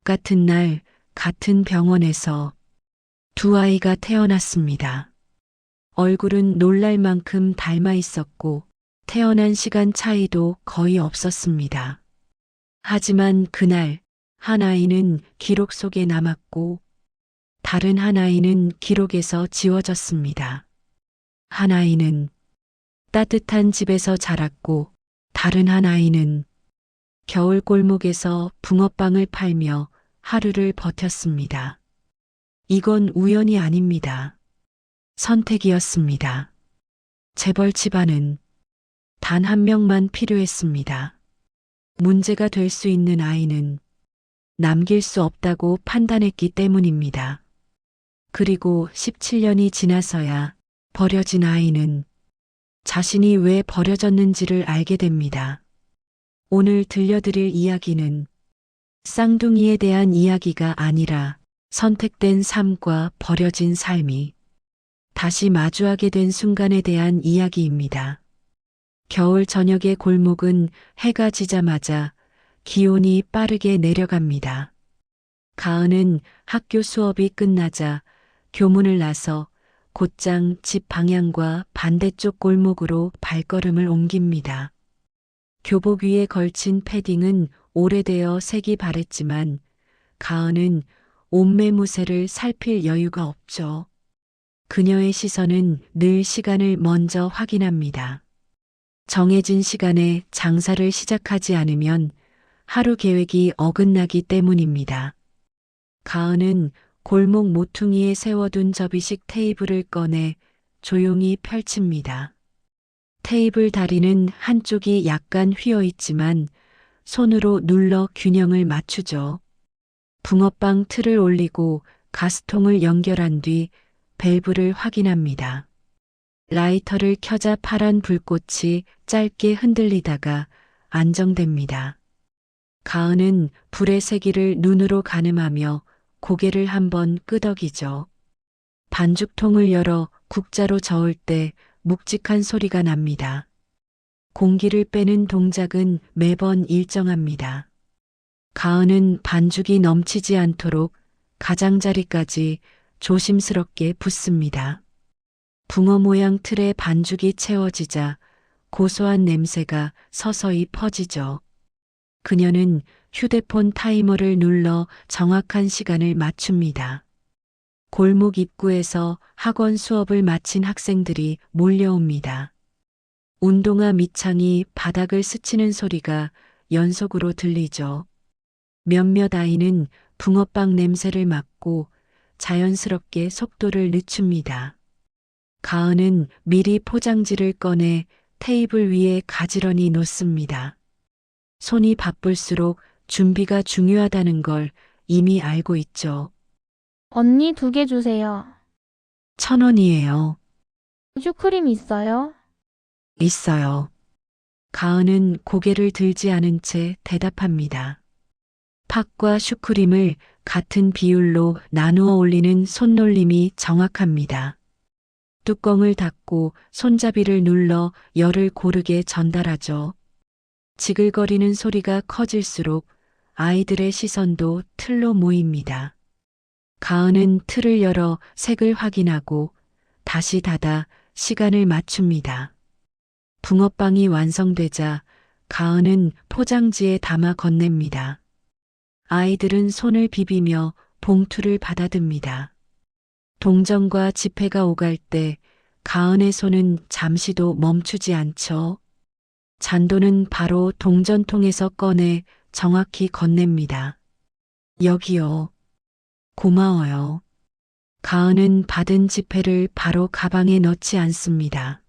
같은 날 같은 병원에서 두 아이가 태어났습니다. 얼굴은 놀랄 만큼 닮아 있었고 태어난 시간 차이도 거의 없었습니다. 하지만 그날 한 아이는 기록 속에 남았고 다른 한 아이는 기록에서 지워졌습니다. 한 아이는 따뜻한 집에서 자랐고 다른 한 아이는 겨울 골목에서 붕어빵을 팔며 하루를 버텼습니다. 이건 우연이 아닙니다. 선택이었습니다. 재벌 집안은 단 한 명만 필요했습니다. 문제가 될 수 있는 아이는 남길 수 없다고 판단했기 때문입니다. 그리고 17년이 지나서야 버려진 아이는 자신이 왜 버려졌는지를 알게 됩니다. 오늘 들려드릴 이야기는 쌍둥이에 대한 이야기가 아니라 선택된 삶과 버려진 삶이 다시 마주하게 된 순간에 대한 이야기입니다. 겨울 저녁의 골목은 해가 지자마자 기온이 빠르게 내려갑니다. 가은은 학교 수업이 끝나자 교문을 나서 곧장 집 방향과 반대쪽 골목으로 발걸음을 옮깁니다. 교복 위에 걸친 패딩은 오래되어 색이 바랬지만 가은은 옷매무새를 살필 여유가 없죠. 그녀의 시선은 늘 시간을 먼저 확인합니다. 정해진 시간에 장사를 시작하지 않으면 하루 계획이 어긋나기 때문입니다. 가은은 골목 모퉁이에 세워둔 접이식 테이블을 꺼내 조용히 펼칩니다. 테이블 다리는 한쪽이 약간 휘어 있지만 손으로 눌러 균형을 맞추죠. 붕어빵 틀을 올리고 가스통을 연결한 뒤 밸브를 확인합니다. 라이터를 켜자 파란 불꽃이 짧게 흔들리다가 안정됩니다. 가은은 불의 세기를 눈으로 가늠하며 고개를 한번 끄덕이죠. 반죽통을 열어 국자로 저을 때 묵직한 소리가 납니다. 공기를 빼는 동작은 매번 일정합니다. 가은은 반죽이 넘치지 않도록 가장자리까지 조심스럽게 붓습니다. 붕어 모양 틀에 반죽이 채워지자 고소한 냄새가 서서히 퍼지죠. 그녀는 휴대폰 타이머를 눌러 정확한 시간을 맞춥니다. 골목 입구에서 학원 수업을 마친 학생들이 몰려옵니다. 운동화 밑창이 바닥을 스치는 소리가 연속으로 들리죠. 몇몇 아이는 붕어빵 냄새를 맡고 자연스럽게 속도를 늦춥니다. 가은은 미리 포장지를 꺼내 테이블 위에 가지런히 놓습니다. 손이 바쁠수록 준비가 중요하다는 걸 이미 알고 있죠. 언니 2개 주세요. 1,000원이에요. 슈크림 있어요? 있어요. 가은은 고개를 들지 않은 채 대답합니다. 팥과 슈크림을 같은 비율로 나누어 올리는 손놀림이 정확합니다. 뚜껑을 닫고 손잡이를 눌러 열을 고르게 전달하죠. 지글거리는 소리가 커질수록 아이들의 시선도 틀로 모입니다. 가은은 틀을 열어 색을 확인하고 다시 닫아 시간을 맞춥니다. 붕어빵이 완성되자 가은은 포장지에 담아 건넵니다. 아이들은 손을 비비며 봉투를 받아듭니다. 동전과 지폐가 오갈 때 가은의 손은 잠시도 멈추지 않죠. 잔돈은 바로 동전통에서 꺼내 정확히 건넵니다. 여기요. 고마워요. 가은은 받은 지폐를 바로 가방에 넣지 않습니다.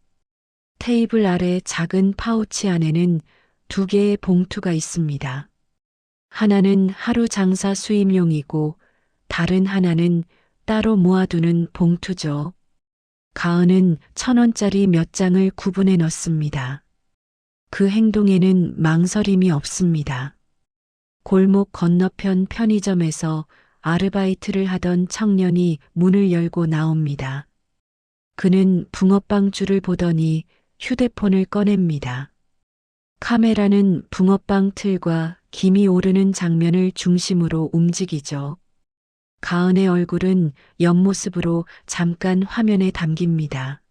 테이블 아래 작은 파우치 안에는 2개의 봉투가 있습니다. 하나는 하루 장사 수입용이고 다른 하나는 따로 모아두는 봉투죠. 가은은 1,000원짜리 몇 장을 구분해 넣습니다. 그 행동에는 망설임이 없습니다. 골목 건너편 편의점에서 아르바이트를 하던 청년이 문을 열고 나옵니다. 그는 붕어빵 줄을 보더니 휴대폰을 꺼냅니다. 카메라는 붕어빵 틀과 김이 오르는 장면을 중심으로 움직이죠. 가은의 얼굴은 옆모습으로 잠깐 화면에 담깁니다.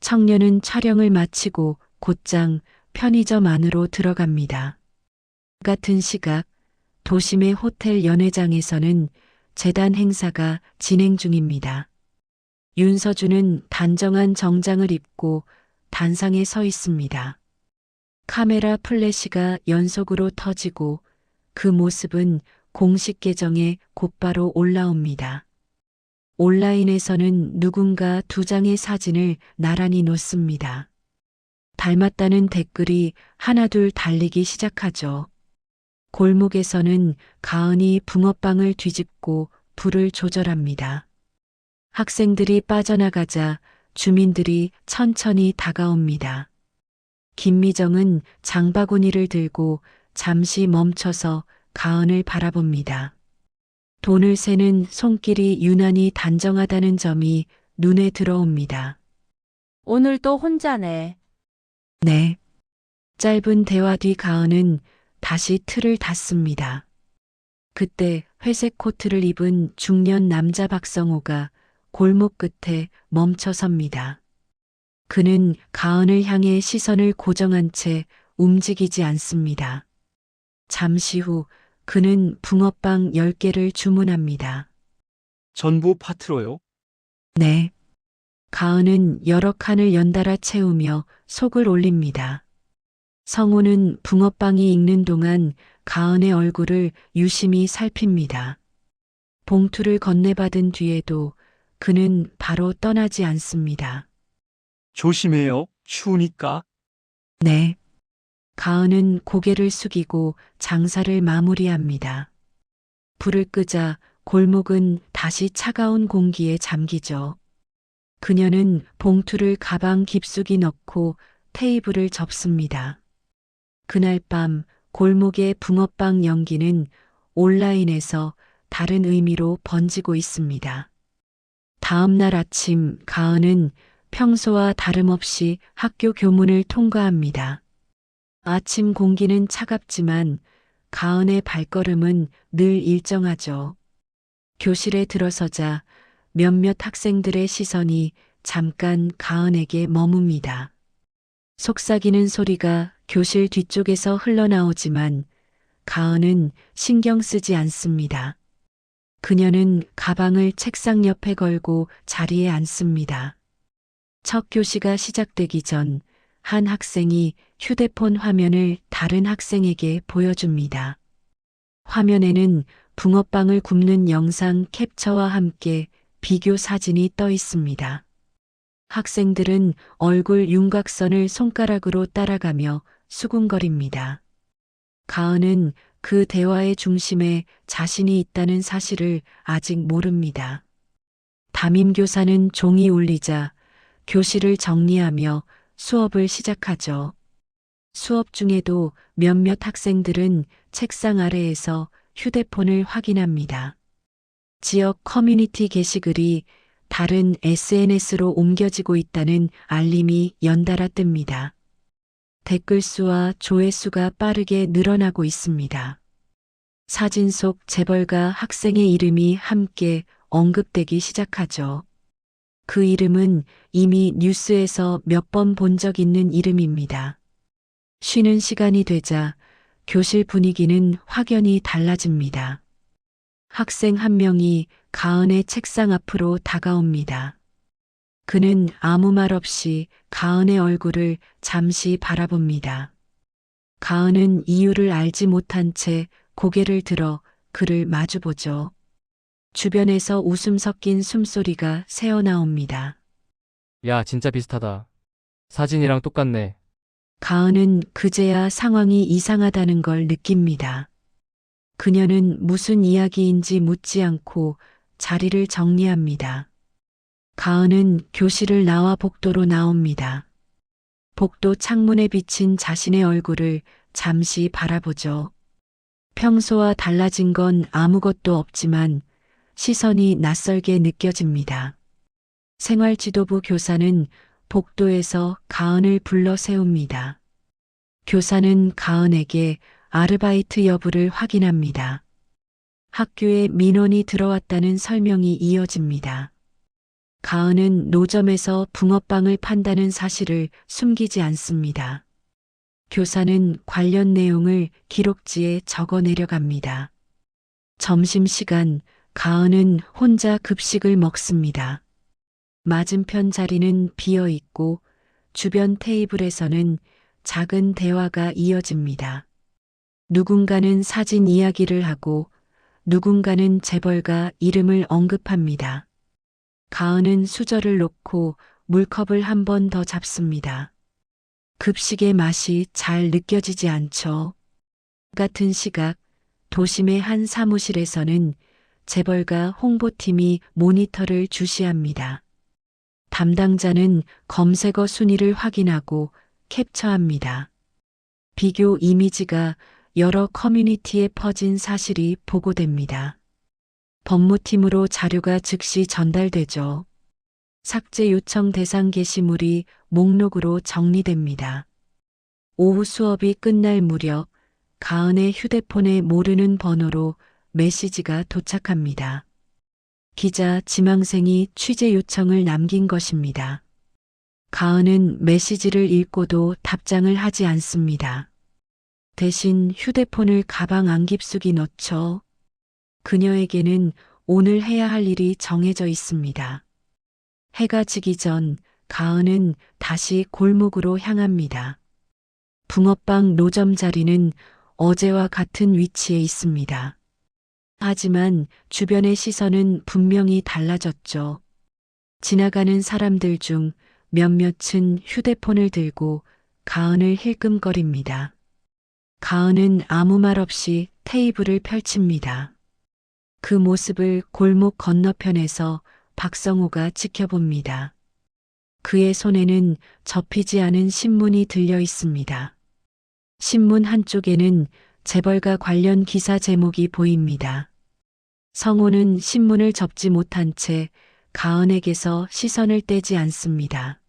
청년은 촬영을 마치고 곧장 편의점 안으로 들어갑니다. 같은 시각 도심의 호텔 연회장에서는 재단 행사가 진행 중입니다. 윤서준은 단정한 정장을 입고 단상에 서 있습니다. 카메라 플래시가 연속으로 터지고 그 모습은 공식 계정에 곧바로 올라옵니다. 온라인에서는 누군가 두 장의 사진을 나란히 놓습니다. 닮았다는 댓글이 하나둘 달리기 시작하죠. 골목에서는 가은이 붕어빵을 뒤집고 불을 조절합니다. 학생들이 빠져나가자 주민들이 천천히 다가옵니다. 김미정은 장바구니를 들고 잠시 멈춰서 가은을 바라봅니다. 돈을 세는 손길이 유난히 단정하다는 점이 눈에 들어옵니다. 오늘 또 혼자네. 네. 짧은 대화 뒤 가은은 다시 틀을 닫습니다. 그때 회색 코트를 입은 중년 남자 박성호가 골목 끝에 멈춰 섭니다. 그는 가은을 향해 시선을 고정한 채 움직이지 않습니다. 잠시 후 그는 붕어빵 10개를 주문합니다. 전부 파트로요? 네. 가은은 여러 칸을 연달아 채우며 속을 올립니다. 성우는 붕어빵이 익는 동안 가은의 얼굴을 유심히 살핍니다. 봉투를 건네받은 뒤에도 그는 바로 떠나지 않습니다. 조심해요. 추우니까. 네. 가은은 고개를 숙이고 장사를 마무리합니다. 불을 끄자 골목은 다시 차가운 공기에 잠기죠. 그녀는 봉투를 가방 깊숙이 넣고 테이블을 접습니다. 그날 밤 골목의 붕어빵 연기는 온라인에서 다른 의미로 번지고 있습니다. 다음 날 아침 가은은 평소와 다름없이 학교 교문을 통과합니다. 아침 공기는 차갑지만 가은의 발걸음은 늘 일정하죠. 교실에 들어서자 몇몇 학생들의 시선이 잠깐 가은에게 머뭅니다. 속삭이는 소리가 교실 뒤쪽에서 흘러나오지만 가은은 신경 쓰지 않습니다. 그녀는 가방을 책상 옆에 걸고 자리에 앉습니다. 첫 교시가 시작되기 전 한 학생이 휴대폰 화면을 다른 학생에게 보여줍니다. 화면에는 붕어빵을 굽는 영상 캡처와 함께 비교 사진이 떠 있습니다. 학생들은 얼굴 윤곽선을 손가락으로 따라가며 수군거립니다. 가은은 그 대화의 중심에 자신이 있다는 사실을 아직 모릅니다. 담임교사는 종이 울리자 교실을 정리하며 수업을 시작하죠. 수업 중에도 몇몇 학생들은 책상 아래에서 휴대폰을 확인합니다. 지역 커뮤니티 게시글이 다른 SNS로 옮겨지고 있다는 알림이 연달아 뜹니다. 댓글 수와 조회수가 빠르게 늘어나고 있습니다. 사진 속 재벌가 학생의 이름이 함께 언급되기 시작하죠. 그 이름은 이미 뉴스에서 몇 번 본 적 있는 이름입니다. 쉬는 시간이 되자 교실 분위기는 확연히 달라집니다. 학생 한 명이 가은의 책상 앞으로 다가옵니다. 그는 아무 말 없이 가은의 얼굴을 잠시 바라봅니다. 가은은 이유를 알지 못한 채 고개를 들어 그를 마주보죠. 주변에서 웃음 섞인 숨소리가 새어나옵니다. 야, 진짜 비슷하다. 사진이랑 똑같네. 가은은 그제야 상황이 이상하다는 걸 느낍니다. 그녀는 무슨 이야기인지 묻지 않고 자리를 정리합니다. 가은은 교실을 나와 복도로 나옵니다. 복도 창문에 비친 자신의 얼굴을 잠시 바라보죠. 평소와 달라진 건 아무것도 없지만 시선이 낯설게 느껴집니다. 생활지도부 교사는 복도에서 가은을 불러 세웁니다. 교사는 가은에게 아르바이트 여부를 확인합니다. 학교에 민원이 들어왔다는 설명이 이어집니다. 가은은 노점에서 붕어빵을 판다는 사실을 숨기지 않습니다. 교사는 관련 내용을 기록지에 적어 내려갑니다. 점심시간, 가은은 혼자 급식을 먹습니다. 맞은편 자리는 비어 있고 주변 테이블에서는 작은 대화가 이어집니다. 누군가는 사진 이야기를 하고 누군가는 재벌가 이름을 언급합니다. 가은은 수저를 놓고 물컵을 한 번 더 잡습니다. 급식의 맛이 잘 느껴지지 않죠. 같은 시각, 도심의 한 사무실에서는 재벌가 홍보팀이 모니터를 주시합니다. 담당자는 검색어 순위를 확인하고 캡처합니다. 비교 이미지가 여러 커뮤니티에 퍼진 사실이 보고됩니다. 법무팀으로 자료가 즉시 전달되죠. 삭제 요청 대상 게시물이 목록으로 정리됩니다. 오후 수업이 끝날 무렵 가은의 휴대폰에 모르는 번호로 메시지가 도착합니다. 기자 지망생이 취재 요청을 남긴 것입니다. 가은은 메시지를 읽고도 답장을 하지 않습니다. 대신 휴대폰을 가방 안깊숙이 넣죠. 그녀에게는 오늘 해야 할 일이 정해져 있습니다. 해가 지기 전 가은은 다시 골목으로 향합니다. 붕어빵 노점 자리는 어제와 같은 위치에 있습니다. 하지만 주변의 시선은 분명히 달라졌죠. 지나가는 사람들 중 몇몇은 휴대폰을 들고 가은을 힐끔거립니다. 가은은 아무 말 없이 테이블을 펼칩니다. 그 모습을 골목 건너편에서 박성호가 지켜봅니다. 그의 손에는 접히지 않은 신문이 들려 있습니다. 신문 한쪽에는 재벌가 관련 기사 제목이 보입니다. 성호는 신문을 접지 못한 채 가은에게서 시선을 떼지 않습니다.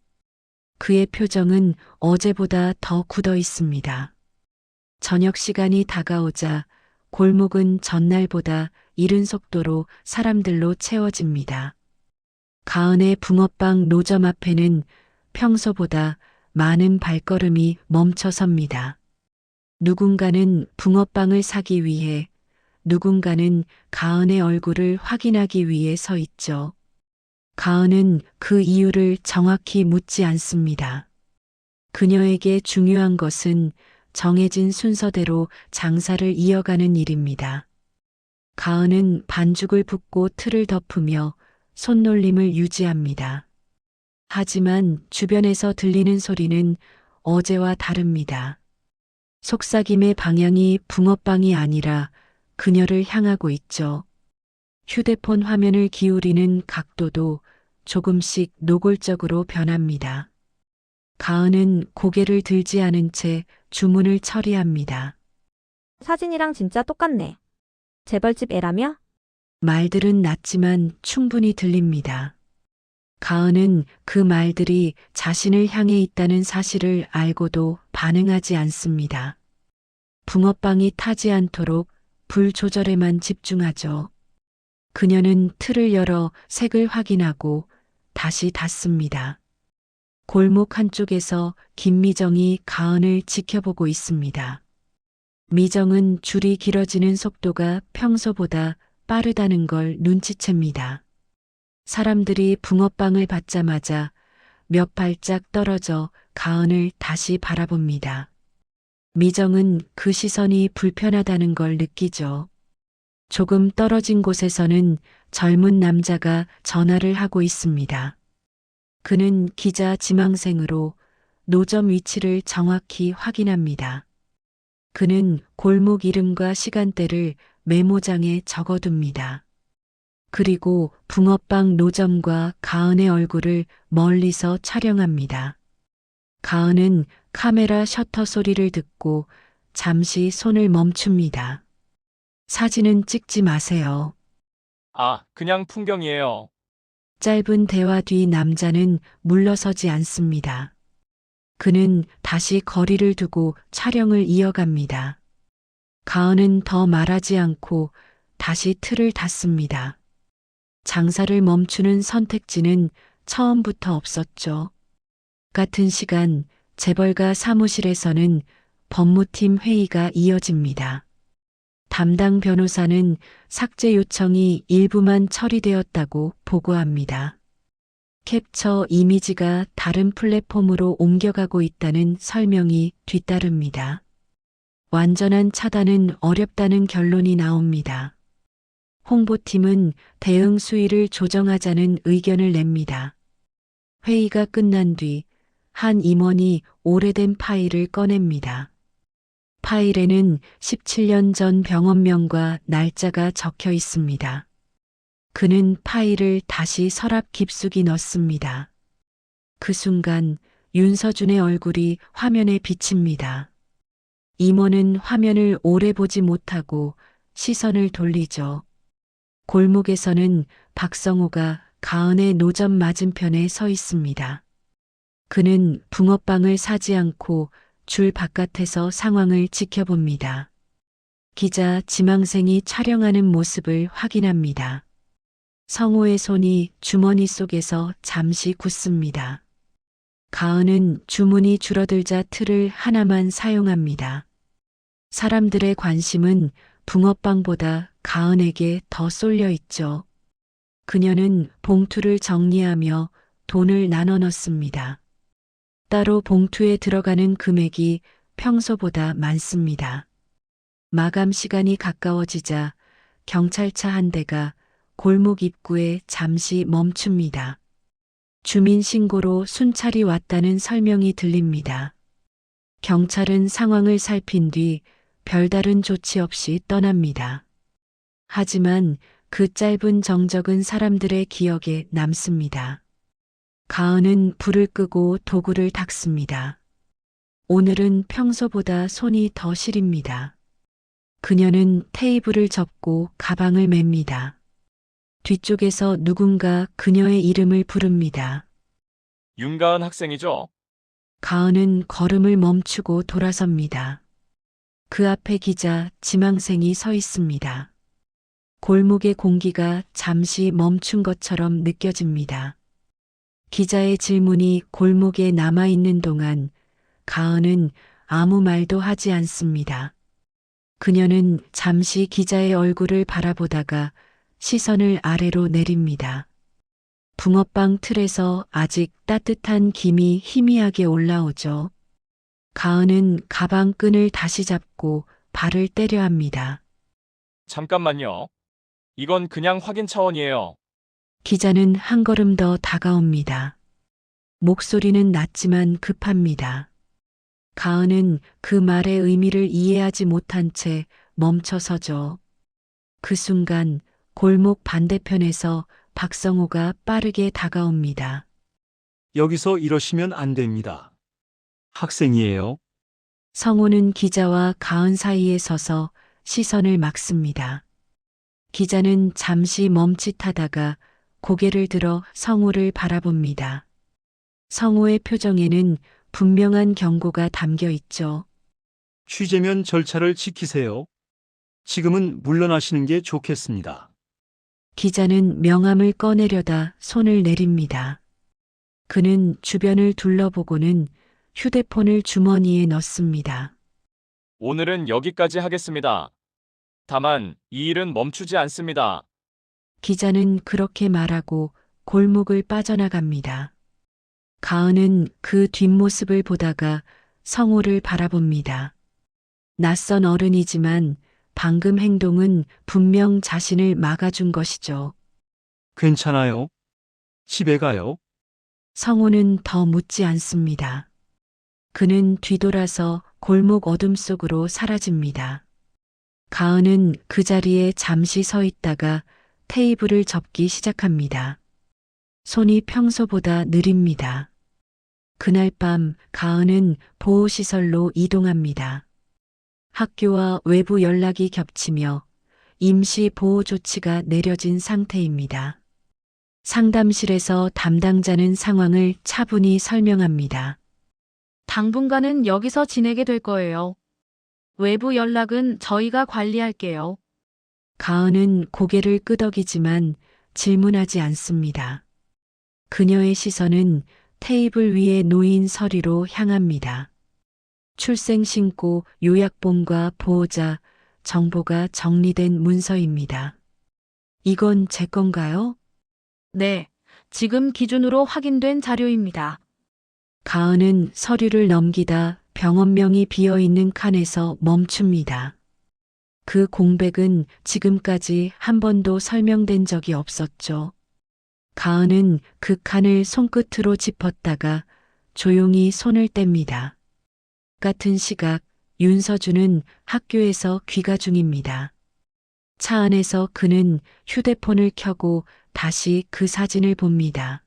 그의 표정은 어제보다 더 굳어 있습니다. 저녁 시간이 다가오자 골목은 전날보다 이른 속도로 사람들로 채워집니다. 가은의 붕어빵 노점 앞에는 평소보다 많은 발걸음이 멈춰섭니다. 누군가는 붕어빵을 사기 위해, 누군가는 가은의 얼굴을 확인하기 위해 서 있죠. 가은은 그 이유를 정확히 묻지 않습니다. 그녀에게 중요한 것은 정해진 순서대로 장사를 이어가는 일입니다. 가은은 반죽을 붓고 틀을 덮으며 손놀림을 유지합니다. 하지만 주변에서 들리는 소리는 어제와 다릅니다. 속삭임의 방향이 붕어빵이 아니라 그녀를 향하고 있죠. 휴대폰 화면을 기울이는 각도도 조금씩 노골적으로 변합니다. 가은은 고개를 들지 않은 채 주문을 처리합니다. 사진이랑 진짜 똑같네. 재벌집 애라며? 말들은 낮지만 충분히 들립니다. 가은은 그 말들이 자신을 향해 있다는 사실을 알고도 반응하지 않습니다. 붕어빵이 타지 않도록 불 조절에만 집중하죠. 그녀는 틀을 열어 색을 확인하고 다시 닫습니다. 골목 한쪽에서 김미정이 가은을 지켜보고 있습니다. 미정은 줄이 길어지는 속도가 평소보다 빠르다는 걸 눈치챕니다. 사람들이 붕어빵을 받자마자 몇 발짝 떨어져 가은을 다시 바라봅니다. 미정은 그 시선이 불편하다는 걸 느끼죠. 조금 떨어진 곳에서는 젊은 남자가 전화를 하고 있습니다. 그는 기자 지망생으로 노점 위치를 정확히 확인합니다. 그는 골목 이름과 시간대를 메모장에 적어둡니다. 그리고 붕어빵 노점과 가은의 얼굴을 멀리서 촬영합니다. 가은은 카메라 셔터 소리를 듣고 잠시 손을 멈춥니다. 사진은 찍지 마세요. 아, 그냥 풍경이에요. 짧은 대화 뒤 남자는 물러서지 않습니다. 그는 다시 거리를 두고 촬영을 이어갑니다. 가은은 더 말하지 않고 다시 틀을 닫습니다. 장사를 멈추는 선택지는 처음부터 없었죠. 같은 시간 재벌가 사무실에서는 법무팀 회의가 이어집니다. 담당 변호사는 삭제 요청이 일부만 처리되었다고 보고합니다. 캡처 이미지가 다른 플랫폼으로 옮겨가고 있다는 설명이 뒤따릅니다. 완전한 차단은 어렵다는 결론이 나옵니다. 홍보팀은 대응 수위를 조정하자는 의견을 냅니다. 회의가 끝난 뒤 한 임원이 오래된 파일을 꺼냅니다. 파일에는 17년 전 병원명과 날짜가 적혀 있습니다. 그는 파일을 다시 서랍 깊숙이 넣습니다. 그 순간 윤서준의 얼굴이 화면에 비칩니다. 임원은 화면을 오래 보지 못하고 시선을 돌리죠. 골목에서는 박성호가 가은의 노점 맞은편에 서 있습니다. 그는 붕어빵을 사지 않고 줄 바깥에서 상황을 지켜봅니다. 기자 지망생이 촬영하는 모습을 확인합니다. 성호의 손이 주머니 속에서 잠시 굳습니다. 가은은 주문이 줄어들자 틀을 하나만 사용합니다. 사람들의 관심은 붕어빵보다 가은에게 더 쏠려 있죠. 그녀는 봉투를 정리하며 돈을 나눠 넣습니다. 따로 봉투에 들어가는 금액이 평소보다 많습니다. 마감 시간이 가까워지자 경찰차 한 대가 골목 입구에 잠시 멈춥니다. 주민 신고로 순찰이 왔다는 설명이 들립니다. 경찰은 상황을 살핀 뒤 별다른 조치 없이 떠납니다. 하지만 그 짧은 정적은 사람들의 기억에 남습니다. 가은은 불을 끄고 도구를 닦습니다. 오늘은 평소보다 손이 더 시립니다. 그녀는 테이블을 접고 가방을 맵니다. 뒤쪽에서 누군가 그녀의 이름을 부릅니다. 윤가은 학생이죠? 가은은 걸음을 멈추고 돌아섭니다. 그 앞에 기자 지망생이 서 있습니다. 골목의 공기가 잠시 멈춘 것처럼 느껴집니다. 기자의 질문이 골목에 남아있는 동안 가은은 아무 말도 하지 않습니다. 그녀는 잠시 기자의 얼굴을 바라보다가 시선을 아래로 내립니다. 붕어빵 틀에서 아직 따뜻한 김이 희미하게 올라오죠. 가은은 가방 끈을 다시 잡고 발을 때려 합니다. 잠깐만요. 이건 그냥 확인 차원이에요. 기자는 한 걸음 더 다가옵니다. 목소리는 낮지만 급합니다. 가은은 그 말의 의미를 이해하지 못한 채 멈춰서죠. 그 순간 골목 반대편에서 박성호가 빠르게 다가옵니다. 여기서 이러시면 안 됩니다. 학생이에요. 성호는 기자와 가은 사이에 서서 시선을 막습니다. 기자는 잠시 멈칫하다가 고개를 들어 성호를 바라봅니다. 성호의 표정에는 분명한 경고가 담겨 있죠. 취재면 절차를 지키세요. 지금은 물러나시는 게 좋겠습니다. 기자는 명함을 꺼내려다 손을 내립니다. 그는 주변을 둘러보고는 휴대폰을 주머니에 넣습니다. 오늘은 여기까지 하겠습니다. 다만 이 일은 멈추지 않습니다. 기자는 그렇게 말하고 골목을 빠져나갑니다. 가은은 그 뒷모습을 보다가 성호를 바라봅니다. 낯선 어른이지만 방금 행동은 분명 자신을 막아준 것이죠. 괜찮아요? 집에 가요? 성호는 더 묻지 않습니다. 그는 뒤돌아서 골목 어둠 속으로 사라집니다. 가은은 그 자리에 잠시 서 있다가 테이블을 접기 시작합니다. 손이 평소보다 느립니다. 그날 밤 가은은 보호시설로 이동합니다. 학교와 외부 연락이 겹치며 임시 보호 조치가 내려진 상태입니다. 상담실에서 담당자는 상황을 차분히 설명합니다. 당분간은 여기서 지내게 될 거예요. 외부 연락은 저희가 관리할게요. 가은은 고개를 끄덕이지만 질문하지 않습니다. 그녀의 시선은 테이블 위에 놓인 서류로 향합니다. 출생신고, 요약본과 보호자, 정보가 정리된 문서입니다. 이건 제 건가요? 네, 지금 기준으로 확인된 자료입니다. 가은은 서류를 넘기다 병원명이 비어있는 칸에서 멈춥니다. 그 공백은 지금까지 한 번도 설명된 적이 없었죠. 가은은 그 칸을 손끝으로 짚었다가 조용히 손을 뗍니다. 같은 시각 윤서준은 학교에서 귀가 중입니다. 차 안에서 그는 휴대폰을 켜고 다시 그 사진을 봅니다.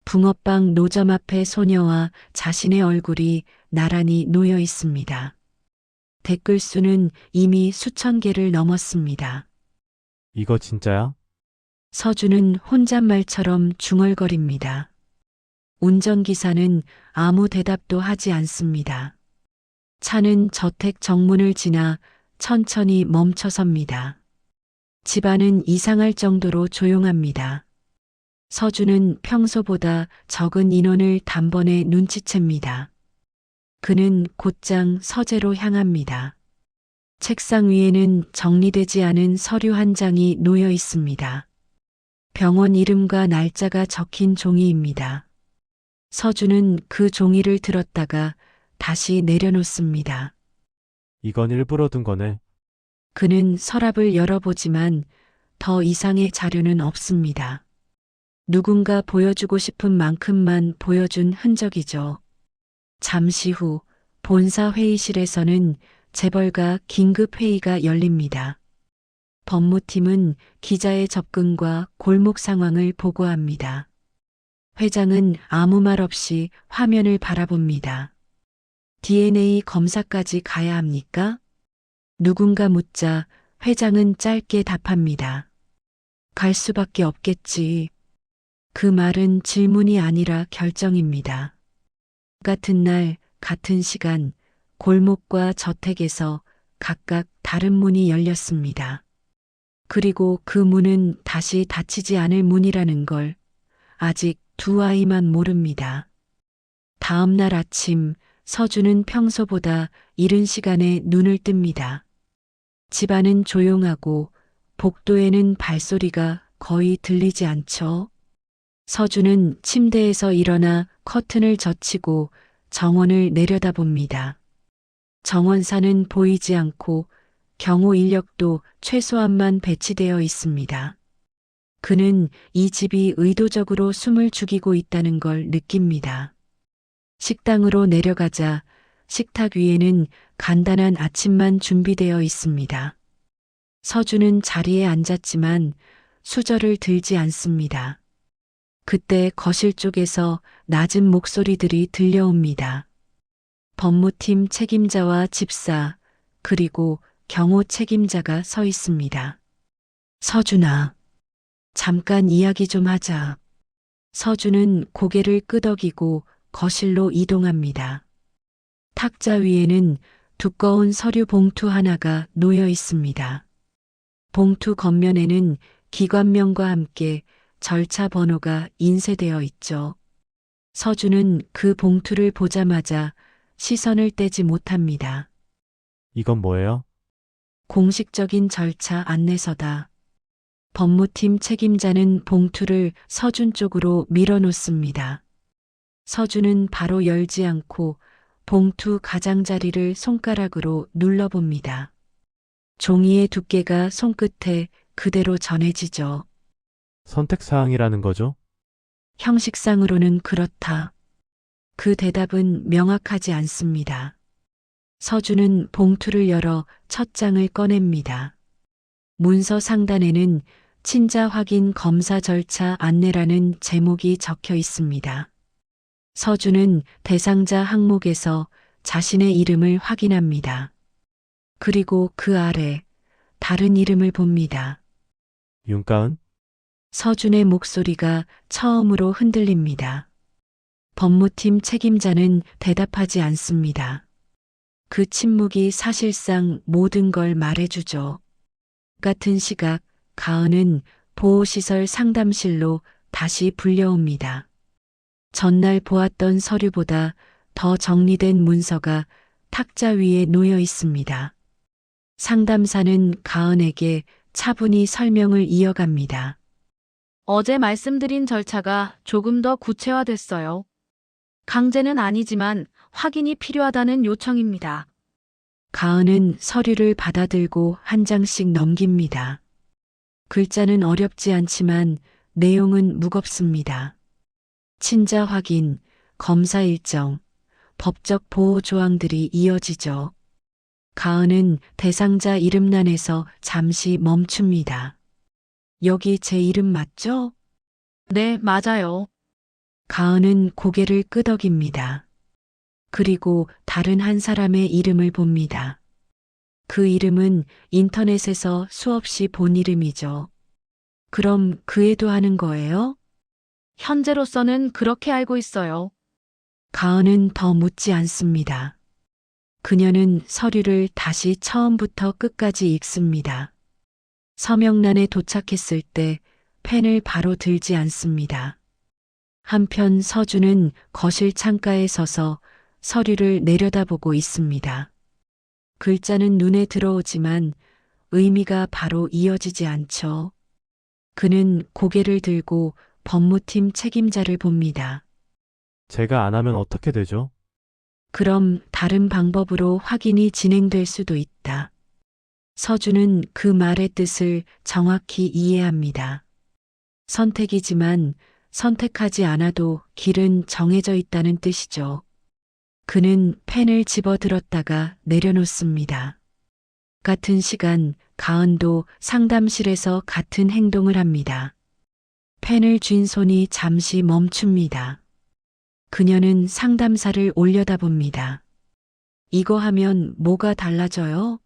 붕어빵 노점 앞에 소녀와 자신의 얼굴이 나란히 놓여 있습니다. 댓글 수는 이미 수천 개를 넘었습니다. 이거 진짜야? 서준은 혼잣말처럼 중얼거립니다. 운전기사는 아무 대답도 하지 않습니다. 차는 저택 정문을 지나 천천히 멈춰섭니다. 집안은 이상할 정도로 조용합니다. 서준은 평소보다 적은 인원을 단번에 눈치챕니다. 그는 곧장 서재로 향합니다. 책상 위에는 정리되지 않은 서류 한 장이 놓여 있습니다. 병원 이름과 날짜가 적힌 종이입니다. 서준은 그 종이를 들었다가 다시 내려놓습니다. 이건 일부러 둔 거네. 그는 서랍을 열어보지만 더 이상의 자료는 없습니다. 누군가 보여주고 싶은 만큼만 보여준 흔적이죠. 잠시 후 본사 회의실에서는 재벌가 긴급 회의가 열립니다. 법무팀은 기자의 접근과 골목 상황을 보고합니다. 회장은 아무 말 없이 화면을 바라봅니다. DNA 검사까지 가야 합니까? 누군가 묻자 회장은 짧게 답합니다. 갈 수밖에 없겠지. 그 말은 질문이 아니라 결정입니다. 같은 날, 같은 시간, 골목과 저택에서 각각 다른 문이 열렸습니다. 그리고 그 문은 다시 닫히지 않을 문이라는 걸 아직 두 아이만 모릅니다. 다음 날 아침, 서준은 평소보다 이른 시간에 눈을 뜹니다. 집안은 조용하고 복도에는 발소리가 거의 들리지 않죠. 서준은 침대에서 일어나 커튼을 젖히고 정원을 내려다봅니다. 정원사는 보이지 않고 경호 인력도 최소한만 배치되어 있습니다. 그는 이 집이 의도적으로 숨을 죽이고 있다는 걸 느낍니다. 식당으로 내려가자 식탁 위에는 간단한 아침만 준비되어 있습니다. 서준은 자리에 앉았지만 수저를 들지 않습니다. 그때 거실 쪽에서 낮은 목소리들이 들려옵니다. 법무팀 책임자와 집사, 그리고 경호 책임자가 서 있습니다. 서준아, 잠깐 이야기 좀 하자. 서준은 고개를 끄덕이고 거실로 이동합니다. 탁자 위에는 두꺼운 서류 봉투 하나가 놓여 있습니다. 봉투 겉면에는 기관명과 함께 절차 번호가 인쇄되어 있죠. 서준은 그 봉투를 보자마자 시선을 떼지 못합니다. 이건 뭐예요? 공식적인 절차 안내서다. 법무팀 책임자는 봉투를 서준 쪽으로 밀어놓습니다. 서준은 바로 열지 않고 봉투 가장자리를 손가락으로 눌러봅니다. 종이의 두께가 손끝에 그대로 전해지죠. 선택사항이라는 거죠? 형식상으로는 그렇다. 그 대답은 명확하지 않습니다. 서준은 봉투를 열어 첫 장을 꺼냅니다. 문서 상단에는 친자 확인 검사 절차 안내라는 제목이 적혀 있습니다. 서준은 대상자 항목에서 자신의 이름을 확인합니다. 그리고 그 아래 다른 이름을 봅니다. 윤가은? 서준의 목소리가 처음으로 흔들립니다. 법무팀 책임자는 대답하지 않습니다. 그 침묵이 사실상 모든 걸 말해주죠. 같은 시각, 가은은 보호시설 상담실로 다시 불려옵니다. 전날 보았던 서류보다 더 정리된 문서가 탁자 위에 놓여 있습니다. 상담사는 가은에게 차분히 설명을 이어갑니다. 어제 말씀드린 절차가 조금 더 구체화됐어요. 강제는 아니지만 확인이 필요하다는 요청입니다. 가은은 서류를 받아들고 한 장씩 넘깁니다. 글자는 어렵지 않지만 내용은 무겁습니다. 친자 확인, 검사 일정, 법적 보호 조항들이 이어지죠. 가은은 대상자 이름란에서 잠시 멈춥니다. 여기 제 이름 맞죠? 네, 맞아요. 가은은 고개를 끄덕입니다. 그리고 다른 한 사람의 이름을 봅니다. 그 이름은 인터넷에서 수없이 본 이름이죠. 그럼 그 애도 하는 거예요? 현재로서는 그렇게 알고 있어요. 가은은 더 묻지 않습니다. 그녀는 서류를 다시 처음부터 끝까지 읽습니다. 서명란에 도착했을 때 펜을 바로 들지 않습니다. 한편 서준은 거실 창가에 서서 서류를 내려다보고 있습니다. 글자는 눈에 들어오지만 의미가 바로 이어지지 않죠. 그는 고개를 들고 법무팀 책임자를 봅니다. 제가 안 하면 어떻게 되죠? 그럼 다른 방법으로 확인이 진행될 수도 있다. 서준은 그 말의 뜻을 정확히 이해합니다. 선택이지만 선택하지 않아도 길은 정해져 있다는 뜻이죠. 그는 펜을 집어들었다가 내려놓습니다. 같은 시간 가은도 상담실에서 같은 행동을 합니다. 펜을 쥔 손이 잠시 멈춥니다. 그녀는 상담사를 올려다봅니다. 이거 하면 뭐가 달라져요?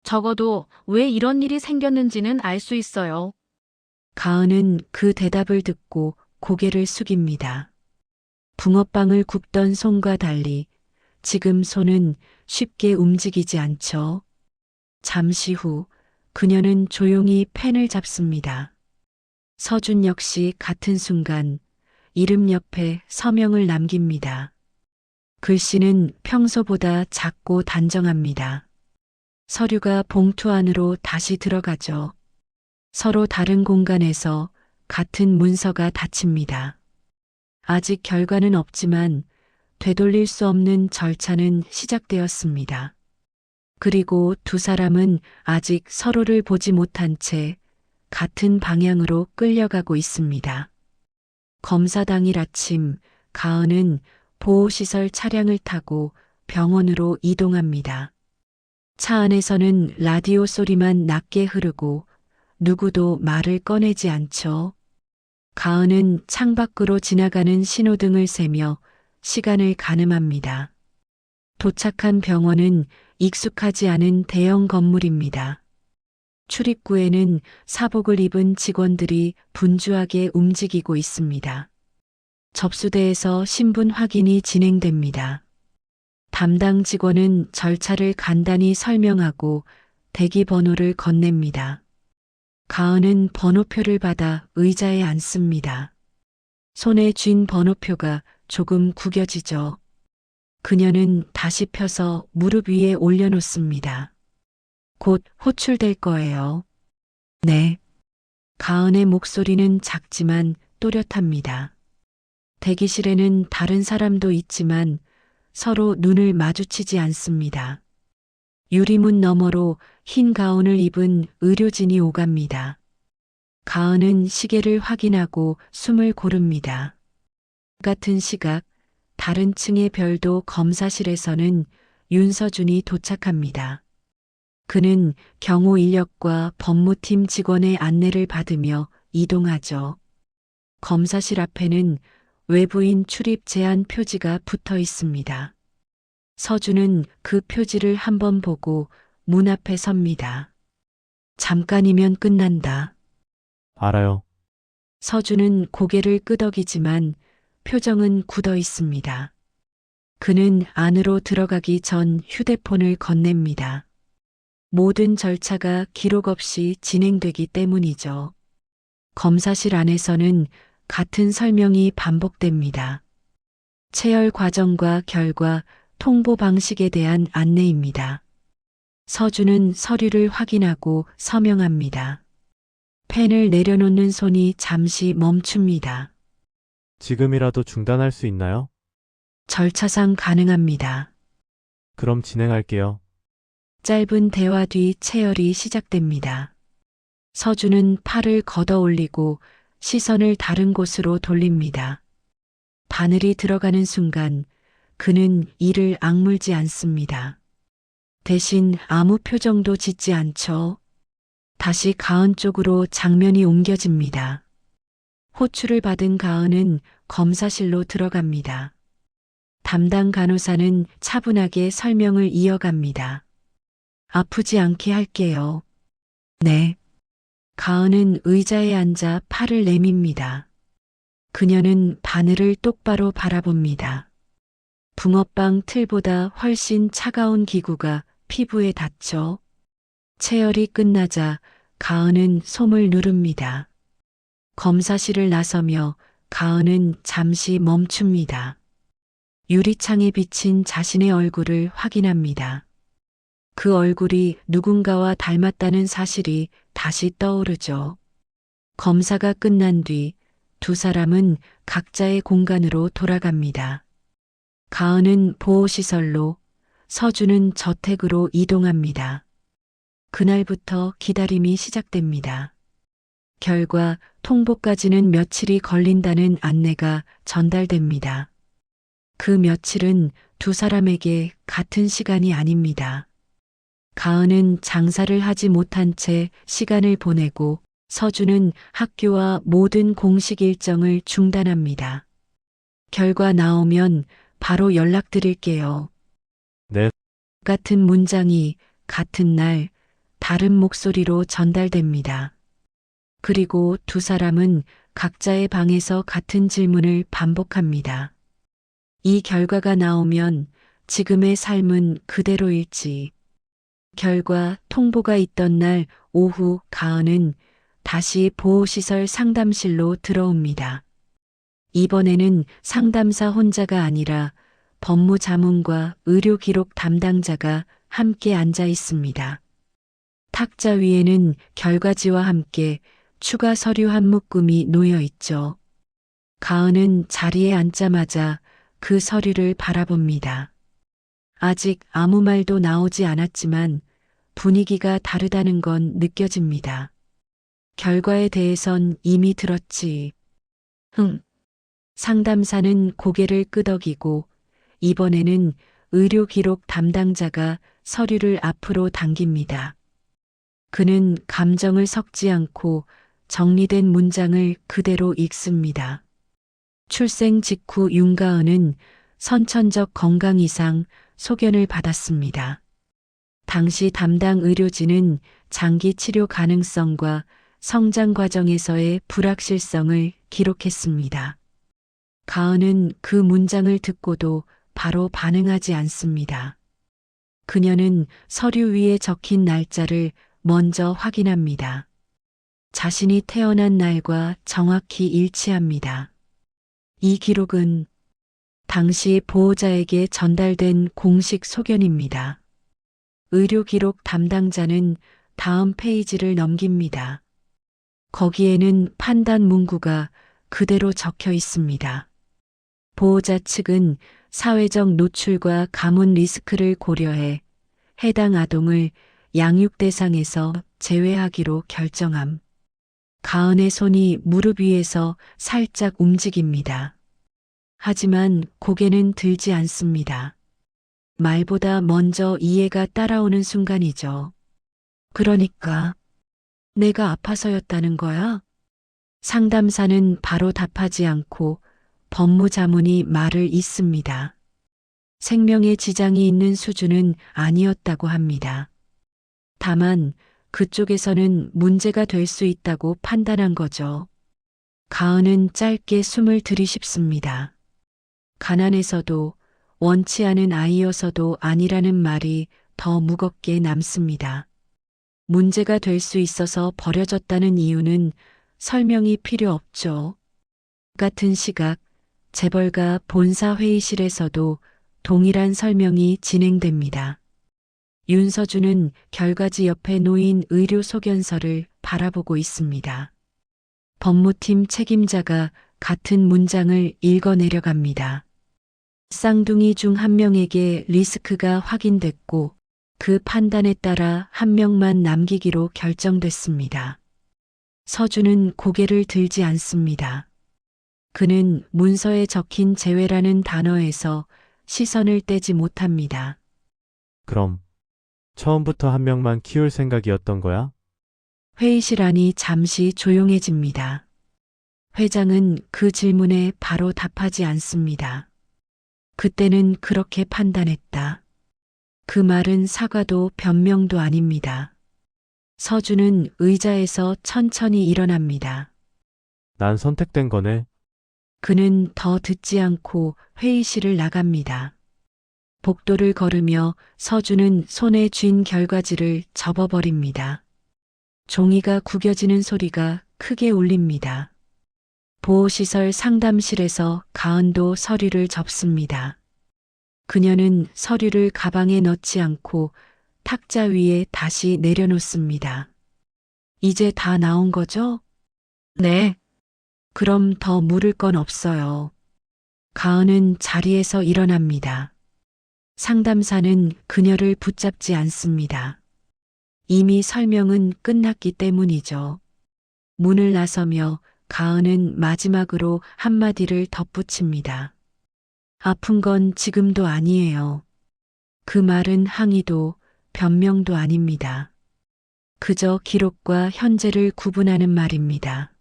적어도 왜 이런 일이 생겼는지는 알 수 있어요. 가은은 그 대답을 듣고 고개를 숙입니다. 붕어빵을 굽던 손과 달리 지금 손은 쉽게 움직이지 않죠. 잠시 후 그녀는 조용히 펜을 잡습니다. 서준 역시 같은 순간 이름 옆에 서명을 남깁니다. 글씨는 평소보다 작고 단정합니다. 서류가 봉투 안으로 다시 들어가죠. 서로 다른 공간에서 같은 문서가 닫힙니다. 아직 결과는 없지만 되돌릴 수 없는 절차는 시작되었습니다. 그리고 두 사람은 아직 서로를 보지 못한 채 같은 방향으로 끌려가고 있습니다. 검사 당일 아침, 가은은 보호시설 차량을 타고 병원으로 이동합니다. 차 안에서는 라디오 소리만 낮게 흐르고 누구도 말을 꺼내지 않죠. 가은은 창밖으로 지나가는 신호등을 세며 시간을 가늠합니다. 도착한 병원은 익숙하지 않은 대형 건물입니다. 출입구에는 사복을 입은 직원들이 분주하게 움직이고 있습니다. 접수대에서 신분 확인이 진행됩니다. 담당 직원은 절차를 간단히 설명하고 대기 번호를 건넵니다. 가은은 번호표를 받아 의자에 앉습니다. 손에 쥔 번호표가 조금 구겨지죠. 그녀는 다시 펴서 무릎 위에 올려놓습니다. 곧 호출될 거예요. 네. 가은의 목소리는 작지만 또렷합니다. 대기실에는 다른 사람도 있지만 서로 눈을 마주치지 않습니다. 유리문 너머로 흰 가운을 입은 의료진이 오갑니다. 가은은 시계를 확인하고 숨을 고릅니다. 같은 시각 다른 층의 별도 검사실에서는 윤서준이 도착합니다. 그는 경호 인력과 법무팀 직원의 안내를 받으며 이동하죠. 검사실 앞에는 외부인 출입 제한 표지가 붙어 있습니다. 서준은 그 표지를 한번 보고 문 앞에 섭니다. 잠깐이면 끝난다. 알아요. 서준은 고개를 끄덕이지만 표정은 굳어 있습니다. 그는 안으로 들어가기 전 휴대폰을 건넵니다. 모든 절차가 기록 없이 진행되기 때문이죠. 검사실 안에서는 같은 설명이 반복됩니다. 체열 과정과 결과, 통보 방식에 대한 안내입니다. 서준은 서류를 확인하고 서명합니다. 펜을 내려놓는 손이 잠시 멈춥니다. 지금이라도 중단할 수 있나요? 절차상 가능합니다. 그럼 진행할게요. 짧은 대화 뒤 체열이 시작됩니다. 서준은 팔을 걷어 올리고 시선을 다른 곳으로 돌립니다. 바늘이 들어가는 순간 그는 이를 악물지 않습니다. 대신 아무 표정도 짓지 않죠. 다시 가은 쪽으로 장면이 옮겨집니다. 호출을 받은 가은은 검사실로 들어갑니다. 담당 간호사는 차분하게 설명을 이어갑니다. 아프지 않게 할게요. 네. 가은은 의자에 앉아 팔을 내밉니다. 그녀는 바늘을 똑바로 바라봅니다. 붕어빵 틀보다 훨씬 차가운 기구가 피부에 닿죠. 체열이 끝나자 가은은 솜을 누릅니다. 검사실을 나서며 가은은 잠시 멈춥니다. 유리창에 비친 자신의 얼굴을 확인합니다. 그 얼굴이 누군가와 닮았다는 사실이 다시 떠오르죠. 검사가 끝난 뒤 두 사람은 각자의 공간으로 돌아갑니다. 가은은 보호시설로, 서준은 저택으로 이동합니다. 그날부터 기다림이 시작됩니다. 결과 통보까지는 며칠이 걸린다는 안내가 전달됩니다. 그 며칠은 두 사람에게 같은 시간이 아닙니다. 가은은 장사를 하지 못한 채 시간을 보내고 서준은 학교와 모든 공식 일정을 중단합니다. 결과 나오면 바로 연락드릴게요. 네. 같은 문장이 같은 날 다른 목소리로 전달됩니다. 그리고 두 사람은 각자의 방에서 같은 질문을 반복합니다. 이 결과가 나오면 지금의 삶은 그대로일지. 결과 통보가 있던 날 오후 가은은 다시 보호시설 상담실로 들어옵니다. 이번에는 상담사 혼자가 아니라 법무자문과 의료기록 담당자가 함께 앉아 있습니다. 탁자 위에는 결과지와 함께 추가 서류 한 묶음이 놓여 있죠. 가은은 자리에 앉자마자 그 서류를 바라봅니다. 아직 아무 말도 나오지 않았지만 분위기가 다르다는 건 느껴집니다. 결과에 대해선 이미 들었지. 상담사는 고개를 끄덕이고 이번에는 의료기록 담당자가 서류를 앞으로 당깁니다. 그는 감정을 섞지 않고 정리된 문장을 그대로 읽습니다. 출생 직후 윤가은은 선천적 건강 이상 소견을 받았습니다. 당시 담당 의료진은 장기 치료 가능성과 성장 과정에서의 불확실성을 기록했습니다. 가은은 그 문장을 듣고도 바로 반응하지 않습니다. 그녀는 서류 위에 적힌 날짜를 먼저 확인합니다. 자신이 태어난 날과 정확히 일치합니다. 이 기록은 당시 보호자에게 전달된 공식 소견입니다. 의료기록 담당자는 다음 페이지를 넘깁니다. 거기에는 판단 문구가 그대로 적혀 있습니다. 보호자 측은 사회적 노출과 가문 리스크를 고려해 해당 아동을 양육 대상에서 제외하기로 결정함. 가은의 손이 무릎 위에서 살짝 움직입니다. 하지만 고개는 들지 않습니다. 말보다 먼저 이해가 따라오는 순간이죠. 그러니까 내가 아파서였다는 거야? 상담사는 바로 답하지 않고 법무자문이 말을 잇습니다. 생명에 지장이 있는 수준은 아니었다고 합니다. 다만 그쪽에서는 문제가 될 수 있다고 판단한 거죠. 가은은 짧게 숨을 들이쉽습니다. 가난해서도 원치 않은 아이여서도 아니라는 말이 더 무겁게 남습니다. 문제가 될 수 있어서 버려졌다는 이유는 설명이 필요 없죠. 같은 시각, 재벌가 본사 회의실에서도 동일한 설명이 진행됩니다. 윤서준은 결과지 옆에 놓인 의료 소견서를 바라보고 있습니다. 법무팀 책임자가 같은 문장을 읽어내려갑니다. 쌍둥이 중 한 명에게 리스크가 확인됐고 그 판단에 따라 한 명만 남기기로 결정됐습니다. 서준은 고개를 들지 않습니다. 그는 문서에 적힌 제외라는 단어에서 시선을 떼지 못합니다. 그럼 처음부터 한 명만 키울 생각이었던 거야? 회의실 안이 잠시 조용해집니다. 회장은 그 질문에 바로 답하지 않습니다. 그때는 그렇게 판단했다. 그 말은 사과도 변명도 아닙니다. 서준은 의자에서 천천히 일어납니다. 난 선택된 거네. 그는 더 듣지 않고 회의실을 나갑니다. 복도를 걸으며 서준은 손에 쥔 결과지를 접어버립니다. 종이가 구겨지는 소리가 크게 울립니다. 보호시설 상담실에서 가은도 서류를 접습니다. 그녀는 서류를 가방에 넣지 않고 탁자 위에 다시 내려놓습니다. 이제 다 나온 거죠? 네. 그럼 더 물을 건 없어요. 가은은 자리에서 일어납니다. 상담사는 그녀를 붙잡지 않습니다. 이미 설명은 끝났기 때문이죠. 문을 나서며 가은은 마지막으로 한마디를 덧붙입니다. 아픈 건 지금도 아니에요. 그 말은 항의도 변명도 아닙니다. 그저 기록과 현재를 구분하는 말입니다.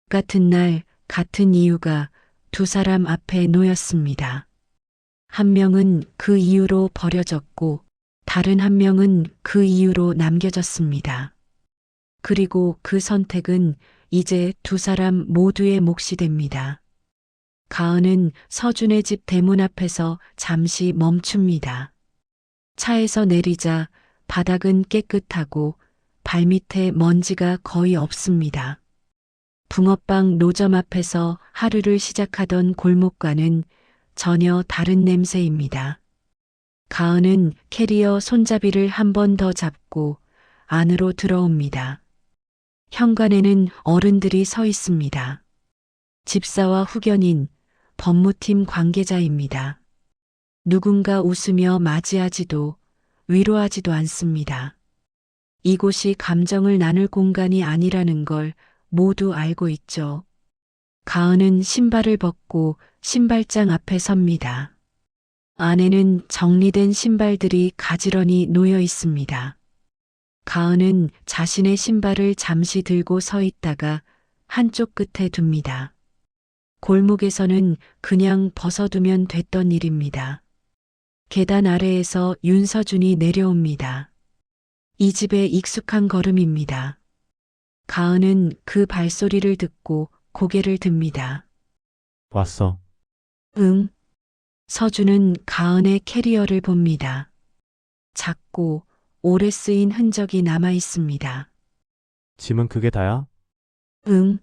같은 날, 같은 이유가 두 사람 앞에 놓였습니다. 한 명은 그 이유로 버려졌고 다른 한 명은 그 이유로 남겨졌습니다. 그리고 그 선택은 이제 두 사람 모두의 몫이 됩니다. 가은은 서준의 집 대문 앞에서 잠시 멈춥니다. 차에서 내리자 바닥은 깨끗하고 발밑에 먼지가 거의 없습니다. 붕어빵 노점 앞에서 하루를 시작하던 골목과는 전혀 다른 냄새입니다. 가은은 캐리어 손잡이를 한 번 더 잡고 안으로 들어옵니다. 현관에는 어른들이 서 있습니다. 집사와 후견인, 법무팀 관계자입니다. 누군가 웃으며 맞이하지도 위로하지도 않습니다. 이곳이 감정을 나눌 공간이 아니라는 걸 모두 알고 있죠. 가은은 신발을 벗고 신발장 앞에 섭니다. 안에는 정리된 신발들이 가지런히 놓여 있습니다. 가은은 자신의 신발을 잠시 들고 서 있다가 한쪽 끝에 둡니다. 골목에서는 그냥 벗어두면 됐던 일입니다. 계단 아래에서 윤서준이 내려옵니다. 이 집의 익숙한 걸음입니다. 가은은 그 발소리를 듣고 고개를 듭니다. 왔어. 응. 서준은 가은의 캐리어를 봅니다. 작고 오래 쓰인 흔적이 남아 있습니다. 짐은 그게 다야? 응.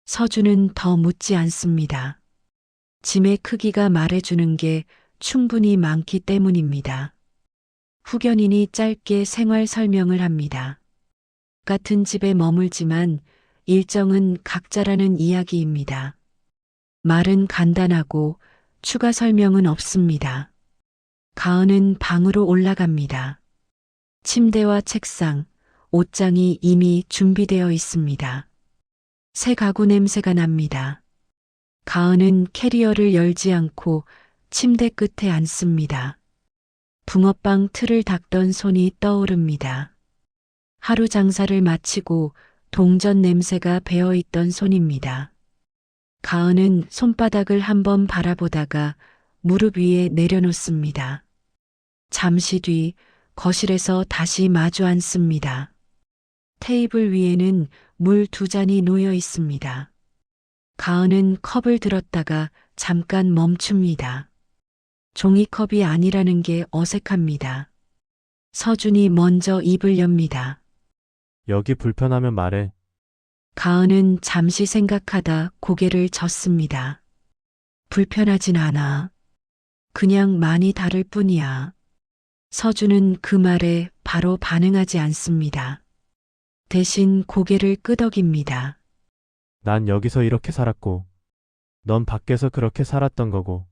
서준은 더 묻지 않습니다. 짐의 크기가 말해주는 게 충분히 많기 때문입니다. 후견인이 짧게 생활 설명을 합니다. 같은 집에 머물지만 일정은 각자라는 이야기입니다. 말은 간단하고 추가 설명은 없습니다. 가은은 방으로 올라갑니다. 침대와 책상, 옷장이 이미 준비되어 있습니다. 새 가구 냄새가 납니다. 가은은 캐리어를 열지 않고 침대 끝에 앉습니다. 붕어빵 틀을 닦던 손이 떠오릅니다. 하루 장사를 마치고 동전 냄새가 배어있던 손입니다. 가은은 손바닥을 한번 바라보다가 무릎 위에 내려놓습니다. 잠시 뒤 거실에서 다시 마주 앉습니다. 테이블 위에는 물 2잔이 놓여 있습니다. 가은은 컵을 들었다가 잠깐 멈춥니다. 종이컵이 아니라는 게 어색합니다. 서준이 먼저 입을 엽니다. 여기 불편하면 말해. 가은은 잠시 생각하다 고개를 젓습니다. 불편하진 않아. 그냥 많이 다를 뿐이야. 서준은 그 말에 바로 반응하지 않습니다. 대신 고개를 끄덕입니다. 난 여기서 이렇게 살았고, 넌 밖에서 그렇게 살았던 거고.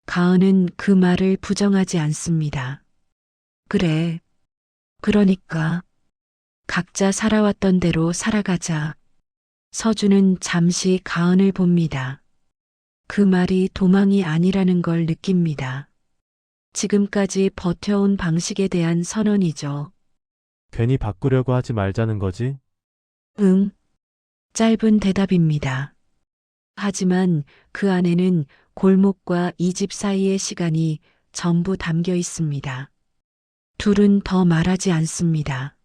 가은은 그 말을 부정하지 않습니다. 그래. 그러니까 각자 살아왔던 대로 살아가자. 서준은 잠시 가은을 봅니다. 그 말이 도망이 아니라는 걸 느낍니다. 지금까지 버텨온 방식에 대한 선언이죠. 괜히 바꾸려고 하지 말자는 거지? 응. 짧은 대답입니다. 하지만 그 안에는 골목과 이 집 사이의 시간이 전부 담겨 있습니다. 둘은 더 말하지 않습니다.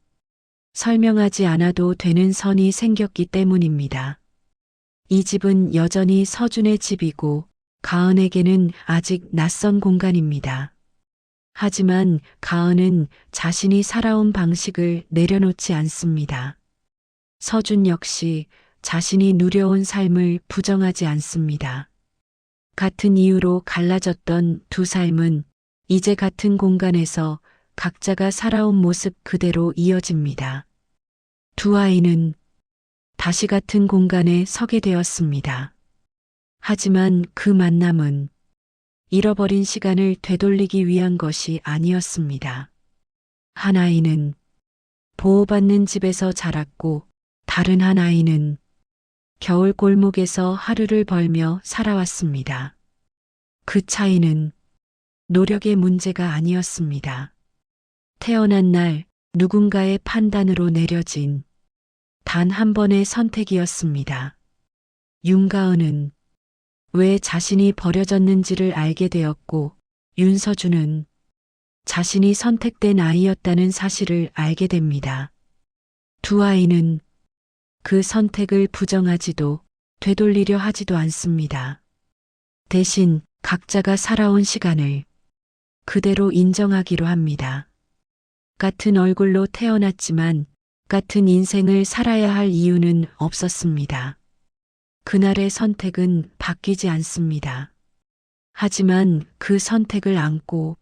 설명하지 않아도 되는 선이 생겼기 때문입니다. 이 집은 여전히 서준의 집이고 가은에게는 아직 낯선 공간입니다. 하지만 가은은 자신이 살아온 방식을 내려놓지 않습니다. 서준 역시 자신이 누려온 삶을 부정하지 않습니다. 같은 이유로 갈라졌던 두 삶은 이제 같은 공간에서 각자가 살아온 모습 그대로 이어집니다. 두 아이는 다시 같은 공간에 서게 되었습니다. 하지만 그 만남은 잃어버린 시간을 되돌리기 위한 것이 아니었습니다. 한 아이는 보호받는 집에서 자랐고 다른 한 아이는 겨울 골목에서 하루를 벌며 살아왔습니다. 그 차이는 노력의 문제가 아니었습니다. 태어난 날 누군가의 판단으로 내려진 단 한 번의 선택이었습니다. 윤가은은 왜 자신이 버려졌는지를 알게 되었고 윤서준은 자신이 선택된 아이였다는 사실을 알게 됩니다. 두 아이는 그 선택을 부정하지도 되돌리려 하지도 않습니다. 대신 각자가 살아온 시간을 그대로 인정하기로 합니다. 같은 얼굴로 태어났지만 같은 인생을 살아야 할 이유는 없었습니다. 그날의 선택은 바뀌지 않습니다. 하지만 그 선택을 안고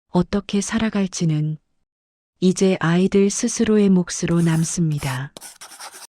어떻게 살아갈지는 이제 아이들 스스로의 몫으로 남습니다.